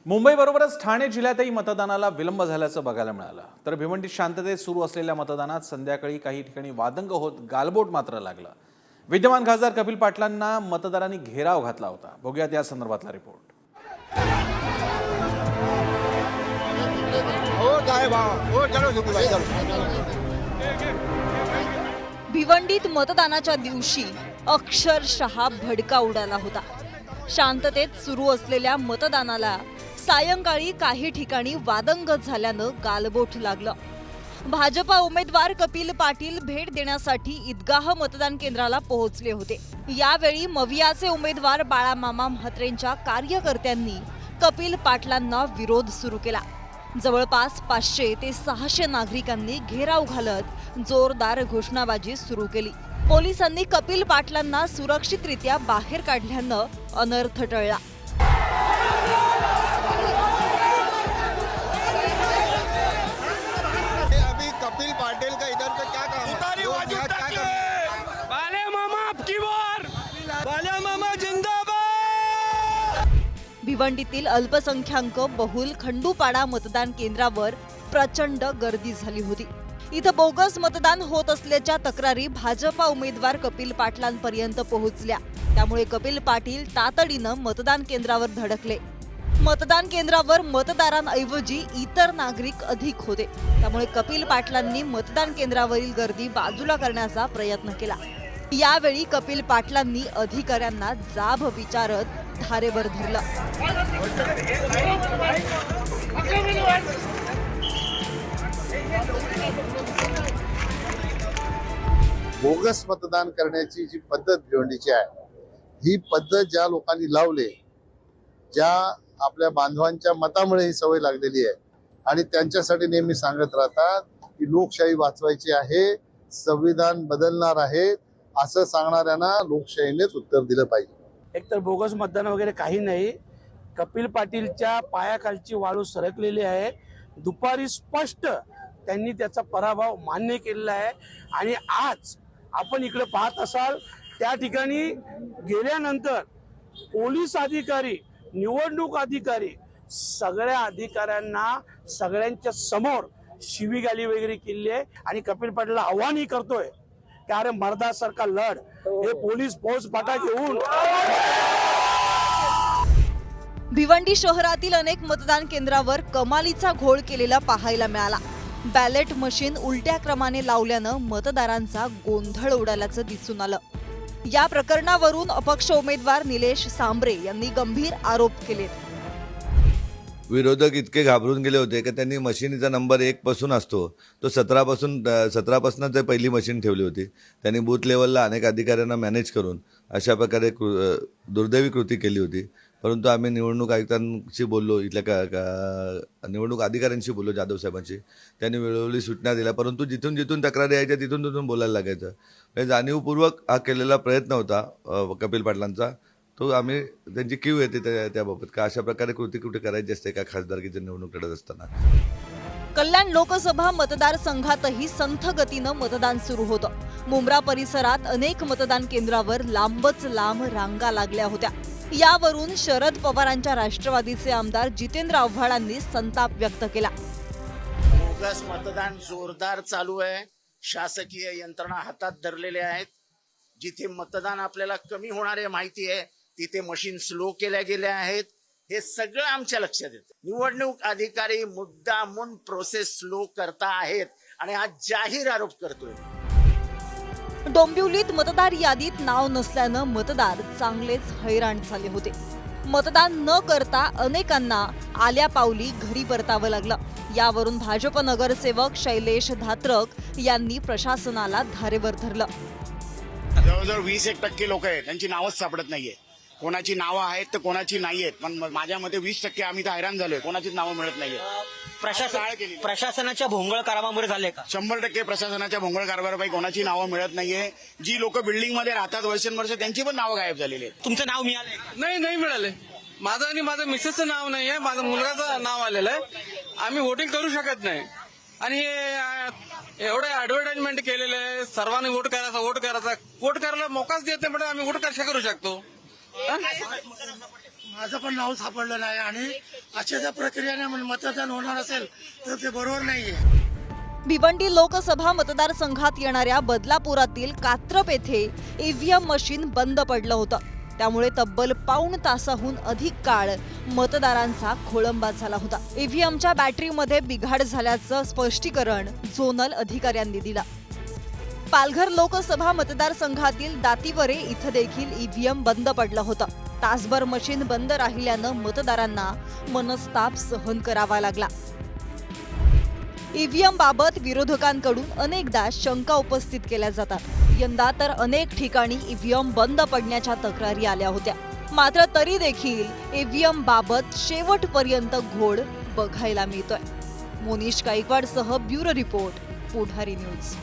मुंबईबरोबरच ठाणे जिल्ह्यातही मतदानाला विलंब झाल्याचं बघायला मिळालं। तर भिवंडीत शांततेत सुरू असलेल्या मतदानात संध्याकाळी काही ठिकाणी वादंग होत गालबोट मात्र लागलं। विद्यमान खासदार कपिल पाटलांना मतदारांनी घेराव घातला होता। बघूयात या संदर्भातला रिपोर्ट। भिवंडीत मतदानाच्या दिवशी अक्षरशः भडका उडाला होता। शांततेत सुरू असलेल्या मतदानाला सायंकाळी काही ठिकाणी वादंग झाल्यानं गालबोट लागलं। भाजपा उमेदवार कपिल पाटील भेट देण्यासाठी ईदगाह मतदान केंद्राला पोहोचले होते। यावेळी मवियाचे उमेदवार बाळामामा म्हात्रेंच्या कार्यकर्त्यांनी कपिल पाटलांना विरोध सुरू केला। जवळपास 500 ते 600 नागरिकांनी घेराव घालत जोरदार घोषणाबाजी सुरू केली। पोलिसांनी कपिल पाटलांना सुरक्षितरित्या बाहेर काढल्यानं अनर्थ टळला। अभी कपिल पाटिल का इधर पे क्या काम है? बाले मामा आपकी बार, बाले मामा जिंदाबाद। भिवंडीतील अल्पसंख्याक बहुल खंडूपाडा मतदान केंद्रावर प्रचंड गर्दी झाली होती। इथं बोगस मतदान होत असल्याच्या तक्रारी भाजपा उमेदवार कपिल पाटलांपर्यंत पोहोचल्या। त्यामुळे कपिल पाटील तातडीनं मतदान केंद्रावर धडकले। मतदान केंद्रावर मतदारांऐवजी इतर नागरिक अधिक होते। त्यामुळे कपिल पाटलांनी मतदान केंद्रावरील गर्दी बाजूला करण्याचा प्रयत्न केला। यावेळी कपिल पाटलांनी अधिकाऱ्यांना जाब विचारत धारेवर धरलं। बोगस मतदान करण्याची जी पद्धत भिवंडीची आहे, ही पद्धत ज्या लोकांनी लावले, ज्या आपल्या बांधवांच्या मतामुळे ही सवय लागलेली आहे आणि त्यांच्यासाठी नेहमी सांगत राहतात की लोकशाही वाचवायची आहे, संविधान बदलणार आहे, असं सांगणाऱ्यांना लोकशाहीनेच उत्तर दिलं पाहिजे। एकतर बोगस मतदान वगैरे काही नाही। कपिल पाटीलच्या पायाखालची वाळू सरकलेली आहे। दुपारी स्पष्ट त्यांनी त्याचा पराभव मान्य केलेला आहे आणि आज आपण इकडे पाहत असाल त्या ठिकाणी गेल्यानंतर पोलीस अधिकारी, निवडणूक अधिकारी, सगळ्या अधिकाऱ्यांना सगळ्यांच्या समोर शिवीगाली वगैरे केली आहे आणि कपिल पाटीलला आव्हानही करतोय की अरे मर्दासारखा लढ, हे पोलीस फौज पाटा घेऊन। भिवंडी शहरातील अनेक मतदान केंद्रावर कमालीचा घोळ केलेला पाहायला मिळाला। बॅलेट मशीन उलट्या क्रमाने लावल्यानं मतदारांचा गोंधळ उडाल्याचं दिसून आलं। या प्रकरणावरून अपक्ष उमेदवार निलेश सांबरे यांनी गंभीर आरोप केले। विरोधक इतके घाबरून गेले होते की त्यांनी मशीनीचा नंबर 1 पासून असतो तो 17 ते पहिली मशीन ठेवली होती। त्यांनी बूथ लेवलला अनेक अधिकाऱ्यांना मॅनेज करून अशा प्रकारे दुर्दैवी कृती केली होती। परंतु आम्ही निवडणूक आयुक्तांशी बोललो, इथल्या निवडणूक अधिकाऱ्यांशी बोललो, जाधव साहेबांशी। त्यांनी वेळोवेळी सूचना दिल्या, परंतु जिथून जिथून तक्रारी यायच्या तिथून बोलायला लागायचं। म्हणजे जाणीवपूर्वक हा केलेला प्रयत्न होता कपिल पाटलांचा। तो आम्ही त्यांची कीव येते त्याबाबत का अशा प्रकारे कृती कुठे करायची असते का खासदारकीची निवडणूक लढत असताना। कल्याण लोकसभा मतदारसंघातही संथ गतीनं मतदान सुरू होतं। मुंब्रा परिसरात अनेक मतदान केंद्रावर लांबच लांब रांगा लागल्या होत्या। यावरून शरद पवारांच्या राष्ट्रवादीचे आमदार जितेंद्र आव्हाडांनी संताप व्यक्त केला। बोगस मतदान जोरदार चालू आहे। शासकीय यंत्रणा हातात धरलेले आहेत। जिथे मतदान आपल्याला कमी होणार आहे माहिती आहे, तिथे मशीन स्लो केल्या गेल्या आहेत। हे सगळं आमच्या लक्षात येतं। निवडणूक अधिकारी मुद्दामून प्रोसेस स्लो करता आहेत आणि हा जाहीर आरोप करतोय। डोंबिवलीत मतदार यादीत नाव नसल्यानं मतदार चांगलेच हैराण झाले होते। मतदान न करता अनेकांना आल्या पावली घरी परतावं लागलं। यावरून भाजप नगरसेवक शैलेश धात्रक यांनी प्रशासनाला धारेवर धरलं। जवळजवळ 20% लोक आहेत, त्यांची नावच सापडत नाहीये। कोणाची नावं आहेत तर कोणाची नाही आहेत, पण माझ्या मते 20% आम्ही तर हैराण झालोय, कोणाचीच नावं मिळत नाहीये। प्रशासनाच्या भोंगळ कारभारामुळे झाले का? 100% प्रशासनाच्या भोंगळ कारभारापायी कोणाची नावं मिळत नाहीये। जी लोक बिल्डिंग मध्ये राहतात वर्षानुवर्ष त्यांची पण नावं गायब झालेली आहेत। तुमचं नाव मिळालंय? नाही मिळाले। माझं आणि माझं मिसेसचं नाव नाही आहे, माझ्या मुलगाचं नाव आलेलं आहे। आम्ही वोटिंग करू शकत नाही आणि हे एवढे ऍडव्हर्टाइजमेंट केलेले आहे, सर्वांनी वोट करायचा, वोट करायला मोकाच देत नाही, म्हणजे आम्ही वोट कशा करू शकतो? माझं पण नाव सापडलं नाही आणि अशा ज्या प्रक्रियेने मतदान होणार असेल तर ते बरोबर नाहीये. भिवंडी लोकसभा मतदारसंघात येणाऱ्या बदलापुरातील कात्रप येथे ईव्हीएम मशीन बंद पडलं होतं. त्यामुळे तब्बल पाऊण तासाहून अधिक काळ मतदारांचा खोळंबा झाला होता. ईव्हीएमच्या बॅटरीमध्ये बिघाड झाल्याचं स्पष्टीकरण झोनल अधिकाऱ्यांनी दिलं. पालघर लोकसभा मतदारसंघातील दातिवरे इथं देखील ईव्हीएम बंद पडलं होतं. तासभर मशीन बंद राहिल्यानं मतदारांना मनस्ताप सहन करावा लागला. ईव्हीएम बाबत विरोधकांकडून अनेकदा शंका उपस्थित केल्या जातात. यंदा तर अनेक ठिकाणी ईव्हीएम बंद पडण्याच्या तक्रारी आल्या होत्या. मात्र तरी देखील ईव्हीएम बाबत शेवटपर्यंत घोळ बघायला मिळतोय. मोनिश गायकवाडसह ब्युरो रिपोर्ट, पुढारी न्यूज.